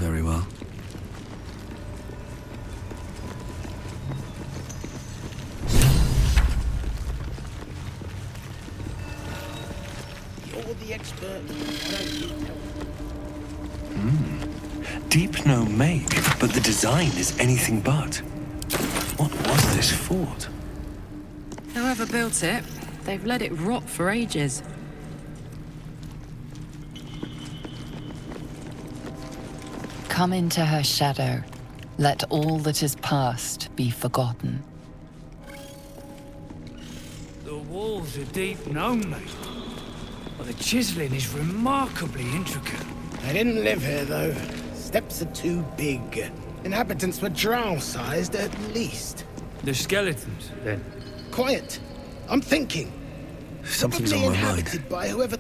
very well. You're the expert. Deep Gnome make, but the design is anything but. What was this fort? Whoever built it, they've let it rot for ages. Come into her shadow. Let all that is past be forgotten. The walls are deep gnome made. Well, the chiseling is remarkably intricate. They didn't live here, though. Steps are too big. Inhabitants were drow-sized at least. The skeletons, then? Quiet. I'm thinking. Something's Probably on my mind. inhabited by whoever...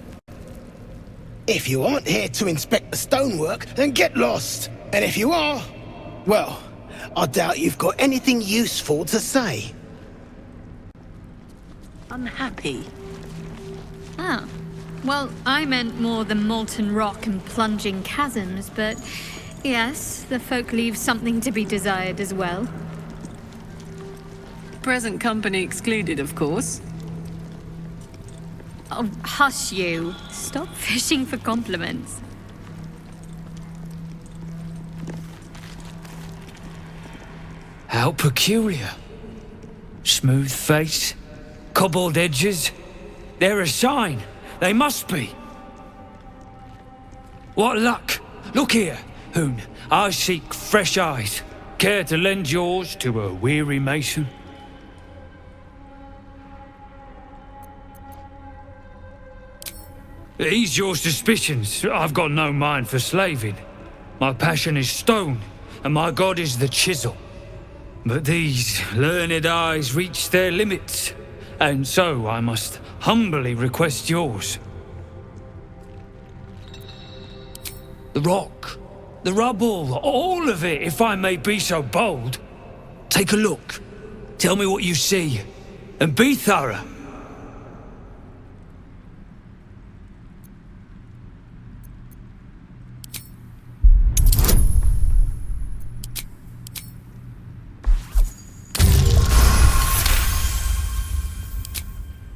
If you aren't here to inspect the stonework, then get lost. And if you are, well, I doubt you've got anything useful to say. Unhappy? Ah. Well, I meant more the molten rock and plunging chasms, but yes, the folk leave something to be desired as well. Present company excluded, of course. Oh, hush you. Stop fishing for compliments. How peculiar. Smooth face, cobbled edges. They're a sign. They must be. What luck! Look here, Hoon. I seek fresh eyes. Care to lend yours to a weary mason? Ease your suspicions. I've got no mind for slaving. My passion is stone, and my god is the chisel. But these learned eyes reach their limits, and so I must humbly request yours. The rock, the rubble, all of it, if I may be so bold. Take a look. Tell me what you see, and be thorough.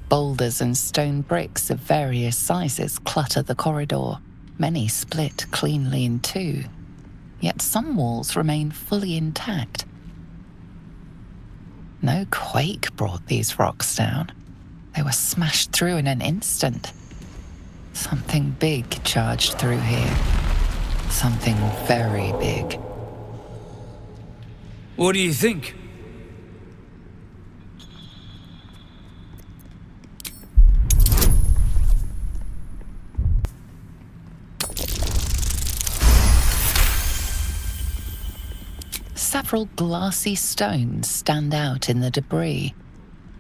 Boulders and stone bricks of various sizes clutter the corridor. Many split cleanly in two, yet some walls remain fully intact. No quake brought these rocks down. They were smashed through in an instant. Something big charged through here. Something very big. What do you think? Several glassy stones stand out in the debris.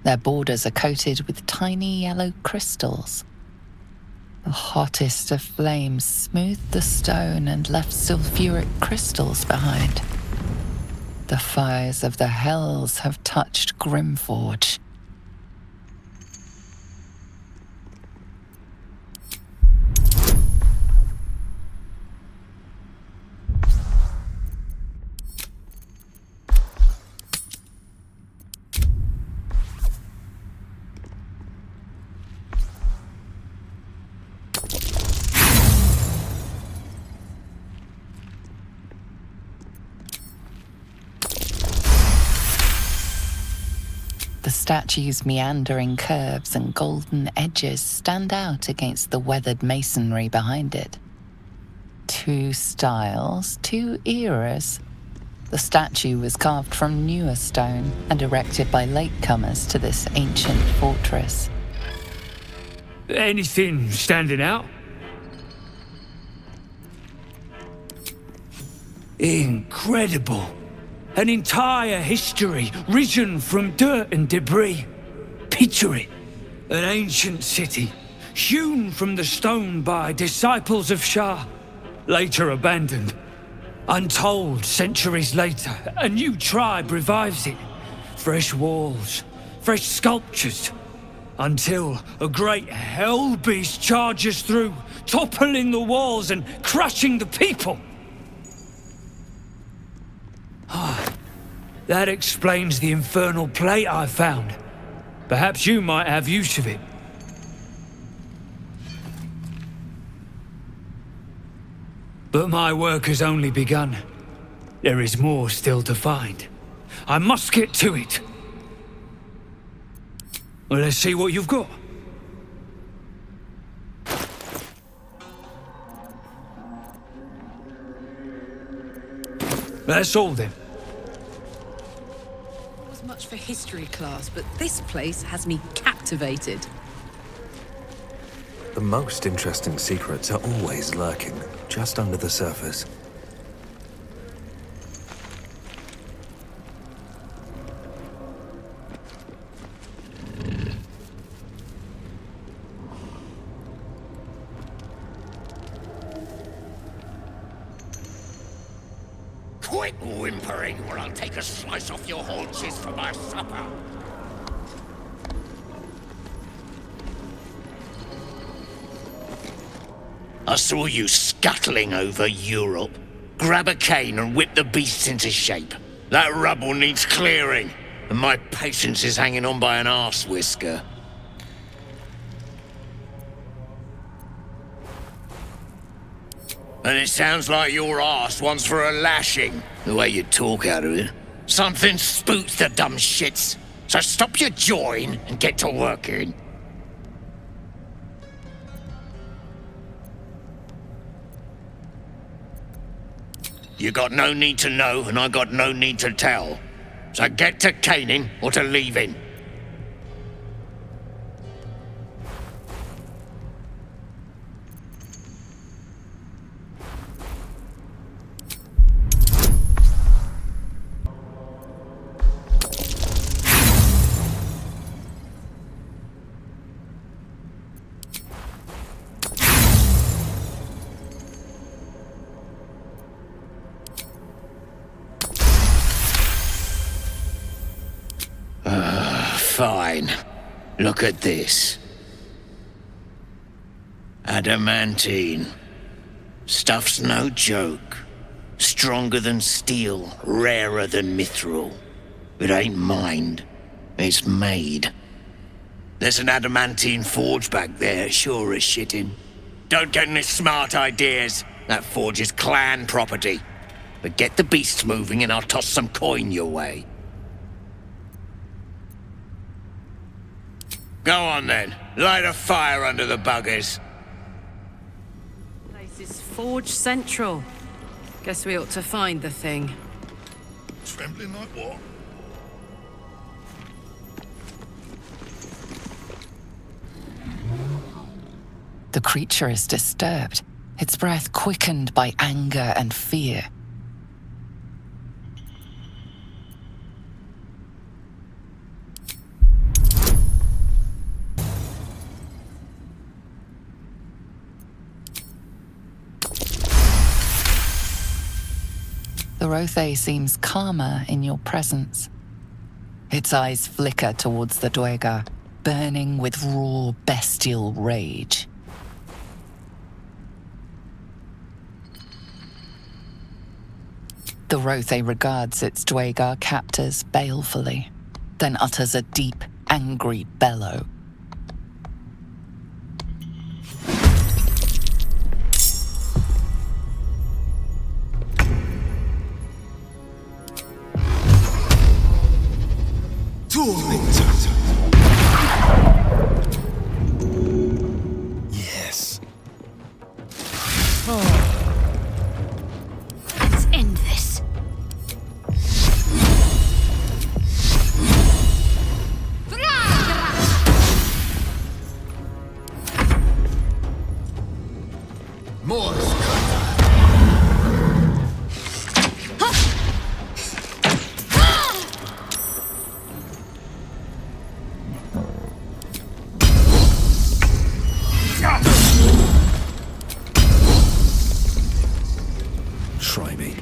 Their borders are coated with tiny yellow crystals. The hottest of flames smoothed the stone and left sulfuric crystals behind. The fires of the hells have touched Grimforge. The statue's meandering curves and golden edges stand out against the weathered masonry behind it. Two styles, two eras. The statue was carved from newer stone and erected by latecomers to this ancient fortress. Anything standing out? Incredible. An entire history risen from dirt and debris. Picture it. An ancient city, hewn from the stone by disciples of Shah, later abandoned. Untold centuries later, a new tribe revives it. Fresh walls, fresh sculptures, until a great hell beast charges through, toppling the walls and crushing the people. That explains the infernal plate I found. Perhaps you might have use of it. But my work has only begun. There is more still to find. I must get to it. Well, let's see what you've got. That's all then. Not as much for history class, but this place has me captivated. The most interesting secrets are always lurking, just under the surface. Quit whimpering, or I'll take a slice off your haunches for my supper. I saw you scuttling over Europe. Grab a cane and whip the beasts into shape. That rubble needs clearing, and my patience is hanging on by an arse whisker. And it sounds like your arse wants for a lashing, the way you talk out of it. Something spooks the dumb shits, so stop your jawing and get to working. You got no need to know, and I got no need to tell. So get to caning or to leaving. Fine. Look at this. Adamantine. Stuff's no joke. Stronger than steel, rarer than mithril. It ain't mined. It's made. There's an adamantine forge back there, sure as shitting. Don't get any smart ideas. That forge is clan property. But get the beasts moving and I'll toss some coin your way. Go on then. Light a fire under the buggers. Place is Forge Central. Guess we ought to find the thing. Trembling like what? The creature is disturbed, its breath quickened by anger and fear. The Rothe seems calmer in your presence. Its eyes flicker towards the Dwegar, burning with raw, bestial rage. The Rothe regards its Dwegar captors balefully, then utters a deep, angry bellow. Yes. Let's end this. More. Try me.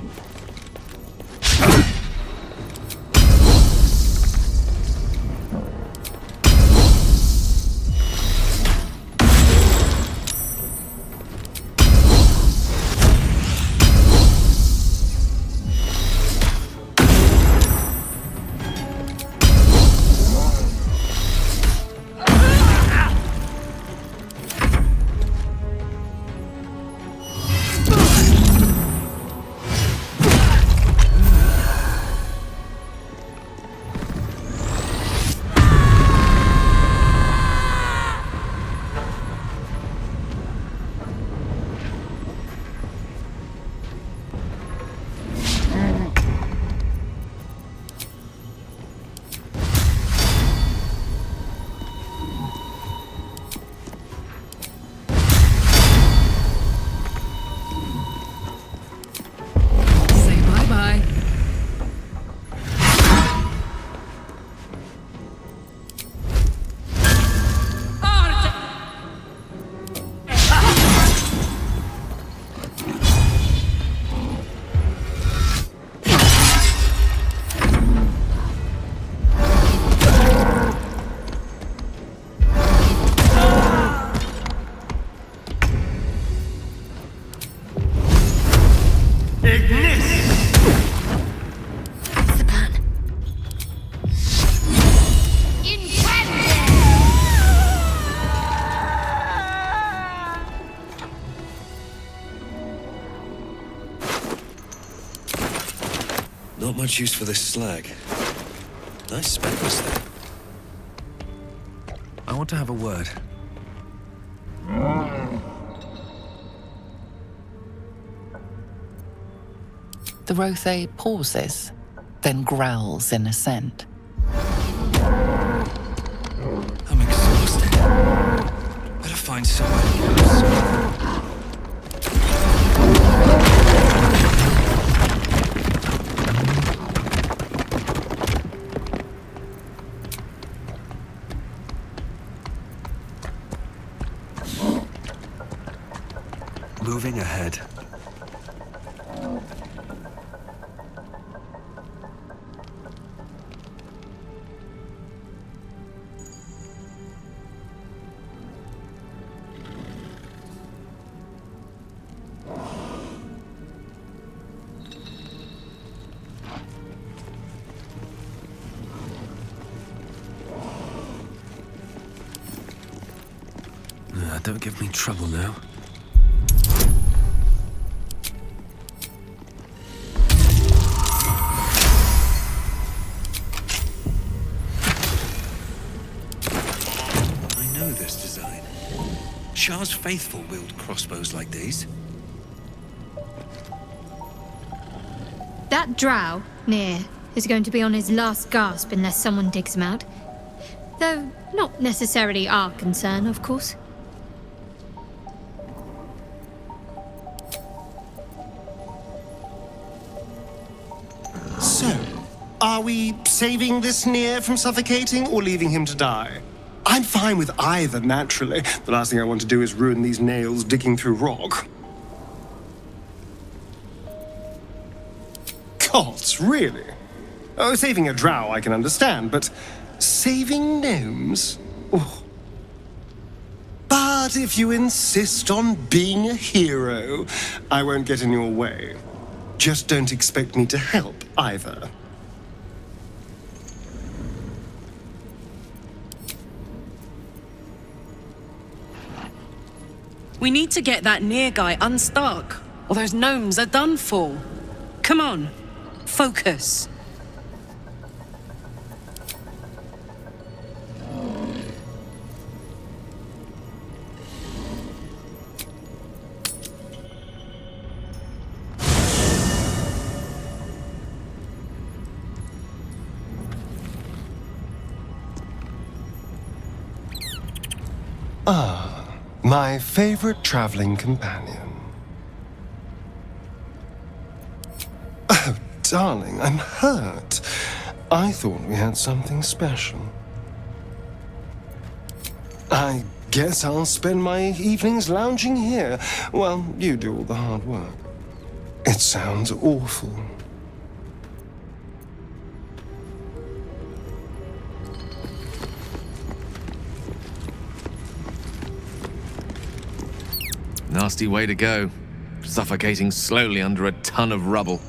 Not much use for this slag. Nice speckles there. I want to have a word. The Rothe pauses, then growls in assent. I'm exhausted. Better find somewhere else. Moving ahead. Don't give me trouble now. I know this design. Shah's faithful wield crossbows like these. That drow, near, is going to be on his last gasp unless someone digs him out. Though not necessarily our concern, of course. So, are we saving this Nier from suffocating or leaving him to die? I'm fine with either, naturally. The last thing I want to do is ruin these nails digging through rock. Gods, really? Oh, saving a drow I can understand, but saving gnomes? Oh. But if you insist on being a hero, I won't get in your way. Just don't expect me to help, either. We need to get that near guy unstuck, or those gnomes are done for. Come on, focus. Ah, my favorite traveling companion. Oh, darling, I'm hurt. I thought we had something special. I guess I'll spend my evenings lounging here while you do all the hard work. It sounds awful. Nasty way to go. Suffocating slowly under a ton of rubble.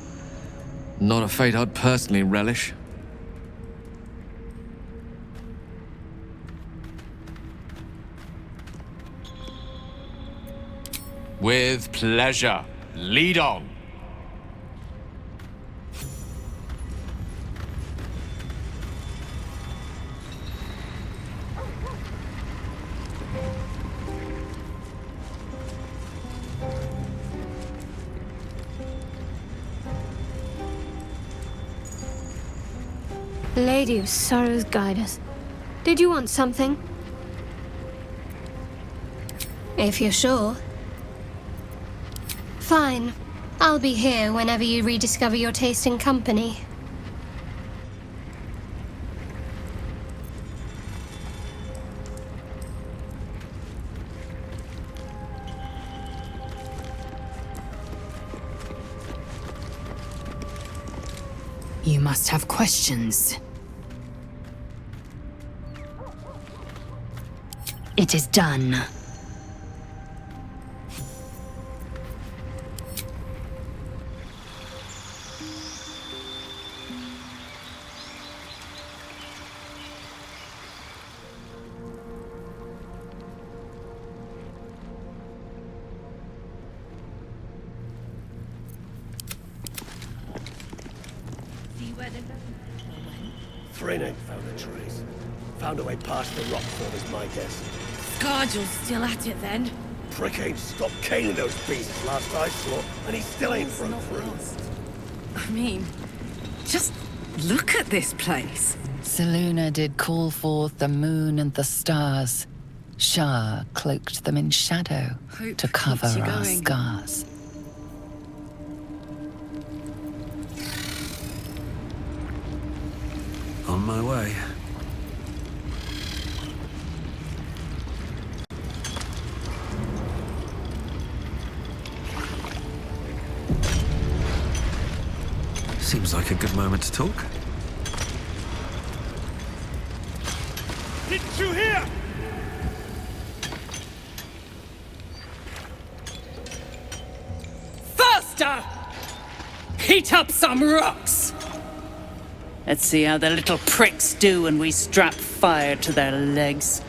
Not a fate I'd personally relish. With pleasure. Lead on. Lady of Sorrows, guide us. Did you want something? If you're sure. Fine. I'll be here whenever you rediscover your taste in company. You must have questions. It is done. Thrin ain't found a trace. Found a way past the rock fall is my guess. Scargel's still at it then. Prick ain't stopped caning those beasts last I saw, and he still ain't broke through. I mean, just look at this place. Selûne did call forth the moon and the stars. Shah cloaked them in shadow Hope to cover keeps you our going. scars. On my way. Seems like a good moment to talk. Didn't you hear? Faster! Heat up some rocks! Let's see how the little pricks do when we strap fire to their legs.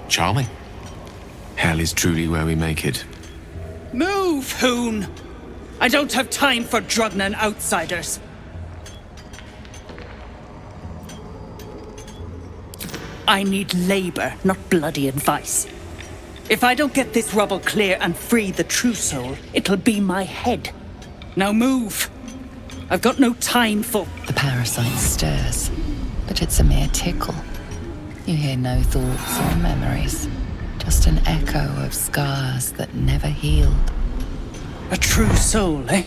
Charming. Hell is truly where we make it. Move, Hoon! I don't have time for Drugnan outsiders. I need labor, not bloody advice. If I don't get this rubble clear and free the true soul, it'll be my head. Now move! I've got no time for... The parasite stirs, but it's a mere tickle. You hear no thoughts or memories, just an echo of scars that never healed. A true soul, eh?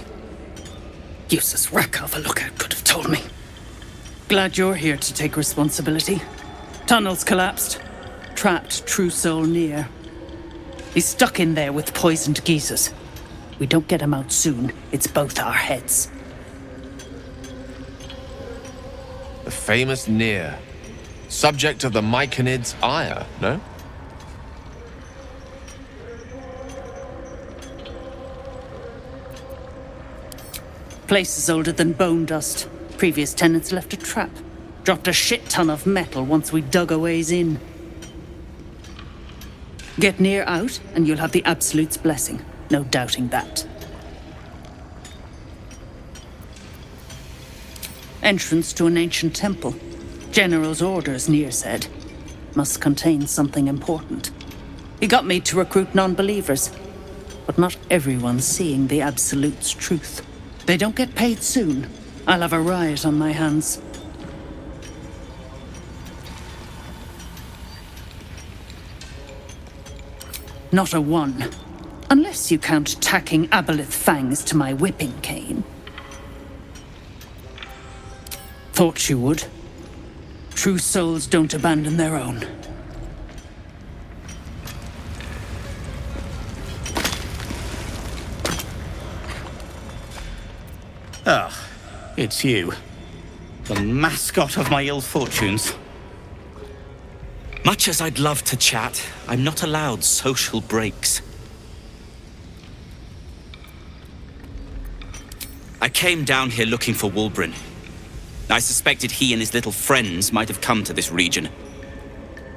Useless wreck of a lookout could have told me. Glad you're here to take responsibility. Tunnels collapsed. Trapped true soul near. He's stuck in there with poisoned geezers. We don't get him out soon, it's both our heads. The famous Nier. Subject of the Myconid's ire, no? Place is older than bone dust. Previous tenants left a trap. Dropped a shit ton of metal once we dug a ways in. Get Nier out, and you'll have the Absolute's blessing. No doubting that. Entrance to an ancient temple. General's orders, Nier said. Must contain something important. He got me to recruit non-believers. But not everyone's seeing the Absolute's truth. They don't get paid soon. I'll have a riot on my hands. Not a one. Unless you count tacking aboleth fangs to my whipping cane. Thought you would. True souls don't abandon their own. Ah, it's you. The mascot of my ill fortunes. Much as I'd love to chat, I'm not allowed social breaks. I came down here looking for Wulbren. I suspected he and his little friends might have come to this region.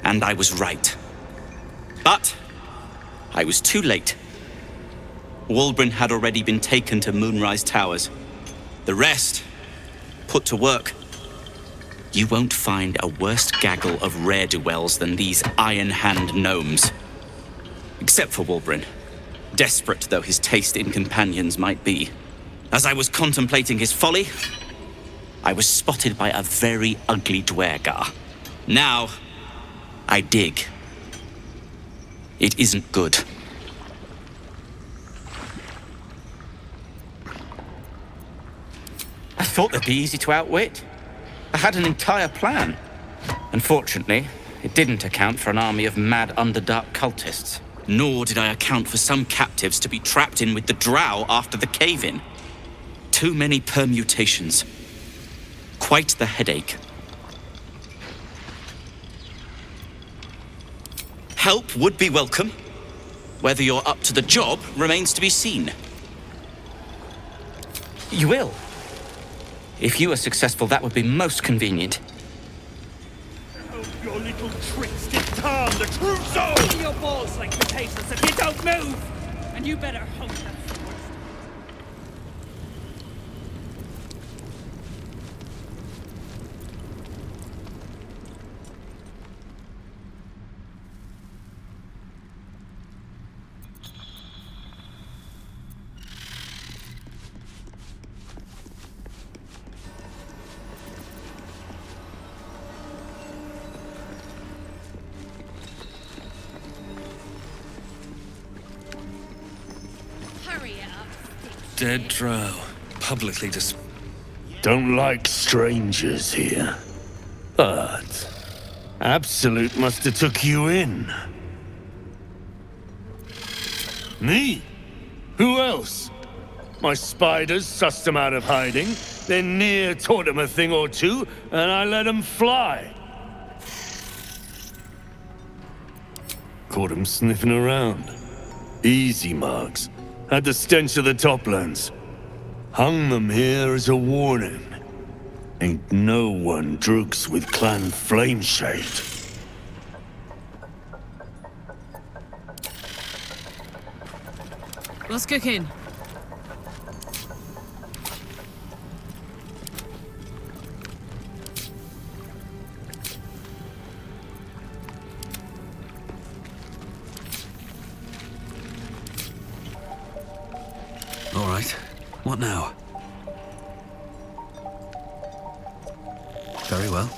And I was right. But I was too late. Wulbren had already been taken to Moonrise Towers. The rest, put to work. You won't find a worse gaggle of rare-dwells than these Iron Hand gnomes. Except for Wulbren, desperate though his taste in companions might be. As I was contemplating his folly, I was spotted by a very ugly Dwergar. Now, I dig. It isn't good. I thought they'd be easy to outwit. I had an entire plan. Unfortunately, it didn't account for an army of mad Underdark cultists. Nor did I account for some captives to be trapped in with the drow after the cave-in. Too many permutations. Quite the headache. Help would be welcome. Whether you're up to the job remains to be seen. You will. If you are successful, that would be most convenient. Hope your little tricks get tarn the true soul! Your balls like potatoes if you don't move! And you better hope that's the worst. Dead drow. Publicly dis... Don't like strangers here. But Absolute must have took you in. Me? Who else? My spiders sussed them out of hiding, then Near taught them a thing or two, and I let them fly. Caught them sniffing around. Easy marks. Had the stench of the Toplands. Hung them here as a warning. Ain't no one droogs with Clan Flameshade. What's cooking? All right. What now? Very well.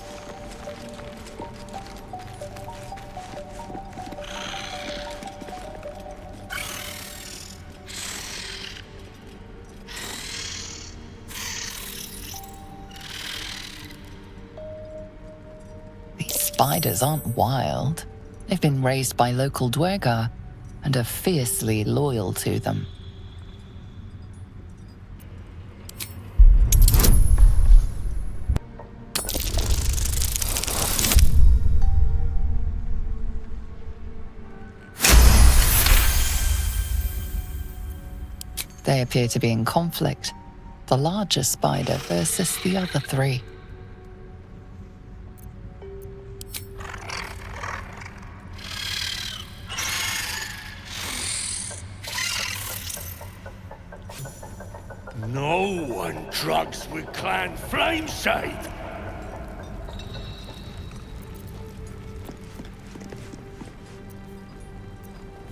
These spiders aren't wild. They've been raised by local Dwergar and are fiercely loyal to them. They appear to be in conflict. The larger spider versus the other three. No one drugs with Clan Flameshade.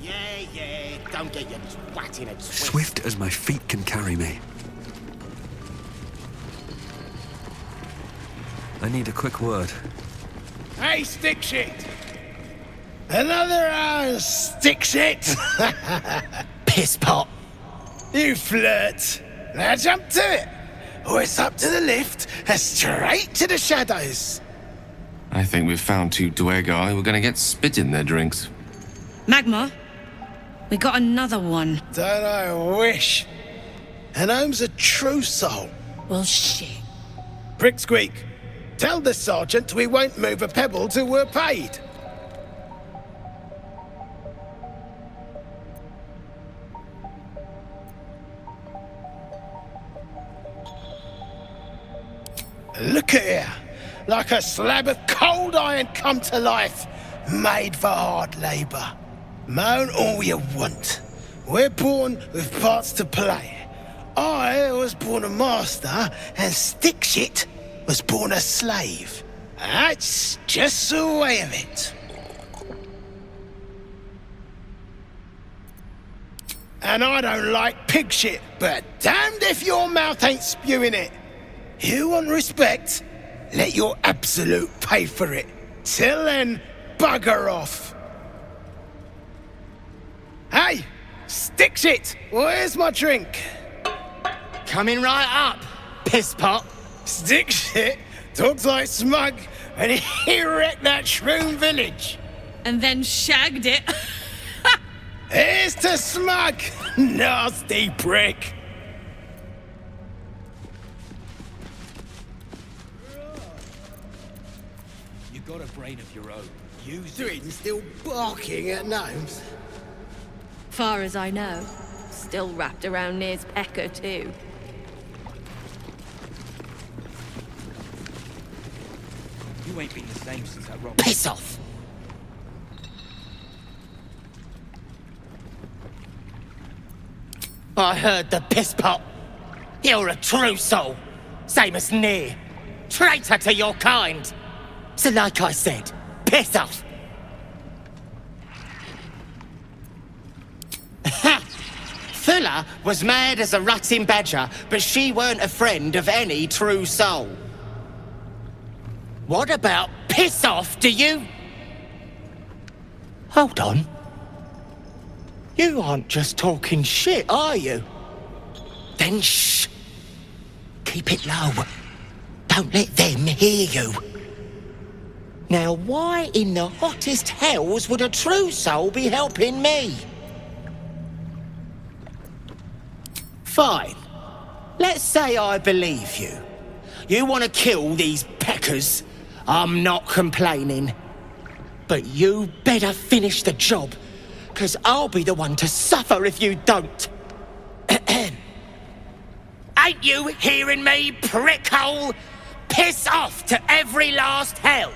Yeah, don't get your twat in a twist. Swift as my feet can carry me. I need a quick word. Hey, stick shit! Another stick shit! Piss pot! You flirt! Now jump to it! Or it's up to the lift and straight to the shadows! I think we've found two Dwergar who are going to get spit in their drinks. Magma, we got another one. Don't I wish? And Gnome's a true soul. Well, shit. Prick squeak, tell the sergeant we won't move a pebble till we're paid. Look at here, like a slab of cold iron come to life, made for hard labour. Moan all you want. We're born with parts to play. I was born a master, and stick shit was born a slave. That's just the way of it. And I don't like pig shit, but damned if your mouth ain't spewing it. You want respect? Let your absolute pay for it. Till then, bugger off. Hey, stick shit, where's my drink? Coming right up, piss pot. Stick shit talks like smug when he wrecked that shroom village. And then shagged it. Here's to smug, nasty prick. You got a brain of your own. Use it. Druid's still barking at gnomes. Far as I know, still wrapped around Near's pecker too. You ain't been the same since I robbed. Piss off. I heard the piss pot. You're a true soul, same as Near. Traitor to your kind. So like I said, piss off. Fuller was mad as a rutting badger, but she weren't a friend of any true soul. What about piss off, do you? Hold on. You aren't just talking shit, are you? Then shh. Keep it low. Don't let them hear you. Now, why in the hottest hells would a true soul be helping me? Fine. Let's say I believe you. You want to kill these peckers. I'm not complaining. But you better finish the job, 'cause I'll be the one to suffer if you don't. Ain't you hearing me, prickhole? Piss off to every last hell!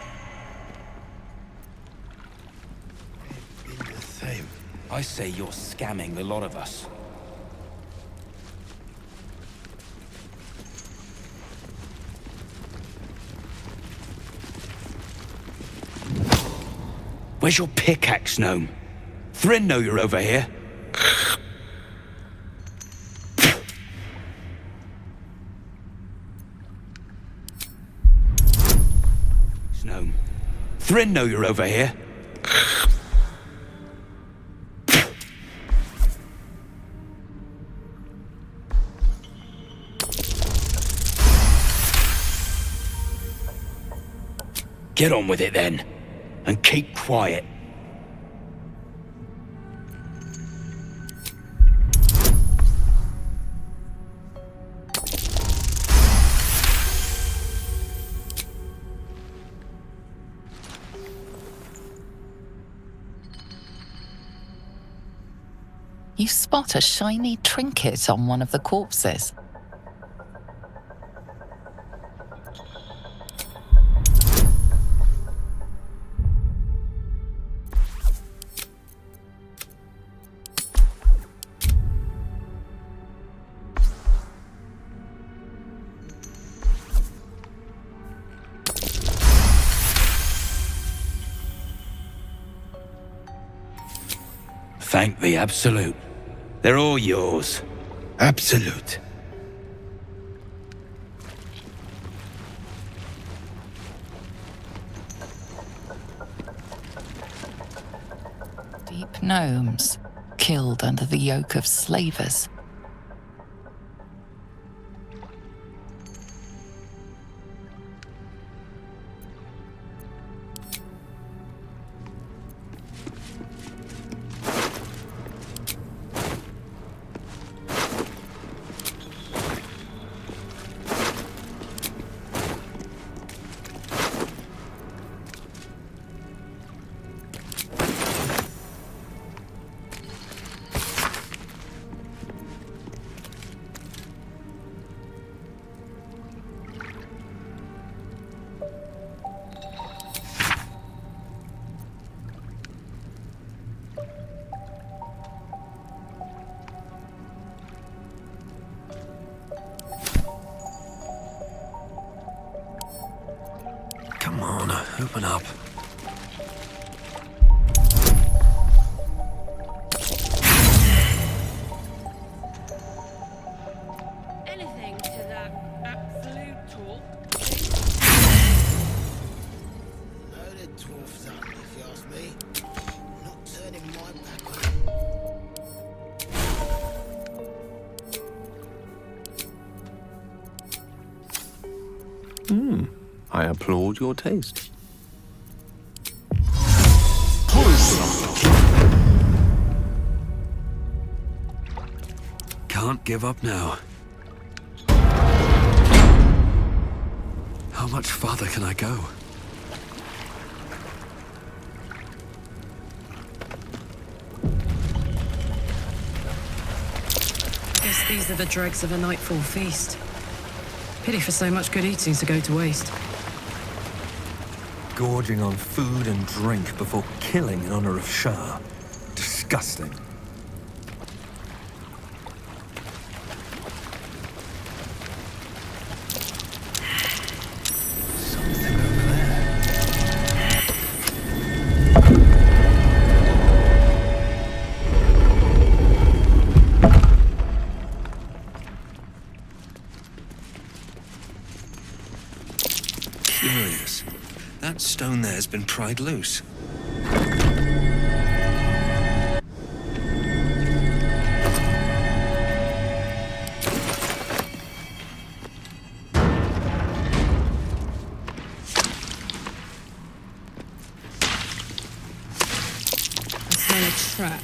I say you're scamming the lot of us. Where's your pickaxe, Gnome? Thryn know you're over here. Gnome. Thryn know you're over here. Get on with it then, and keep quiet. You spot a shiny trinket on one of the corpses. Thank the Absolute. They're all yours. Absolute. Deep gnomes, killed under the yoke of slavers. Come on, open up. Anything to that absolute talk? Loaded dwarfs up, if you ask me. Not turning my back on. I applaud your taste. Can't give up now. How much farther can I go? Guess these are the dregs of a nightfall feast. Pity for so much good eating to go to waste. Gorging on food and drink before killing in honor of Shah. Disgusting. Something over there. Curious. That stone there has been pried loose. in a trap.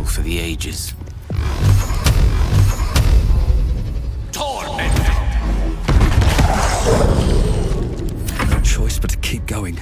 For the ages. No choice but to keep going.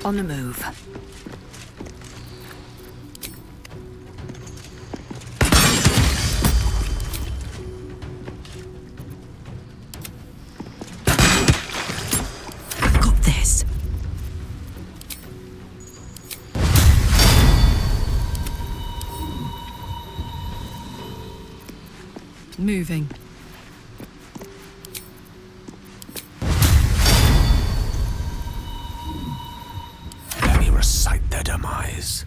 On the move. Got this. Moving. Recite their demise.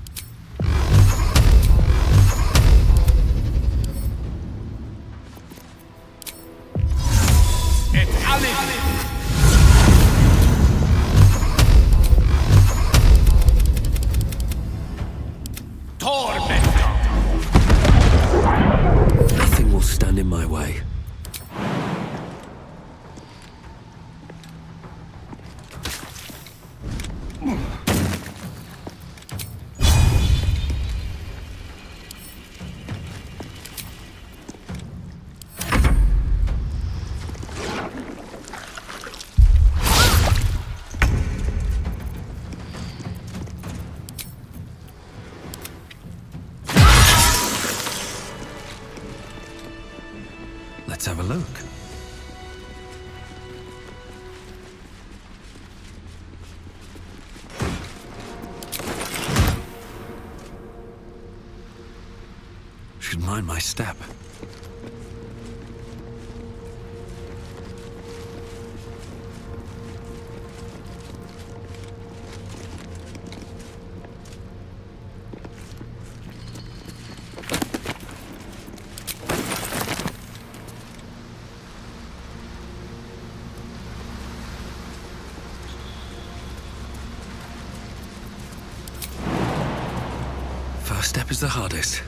Nothing will stand in my way. Let's have a look. Should mind my step. First step is the hardest.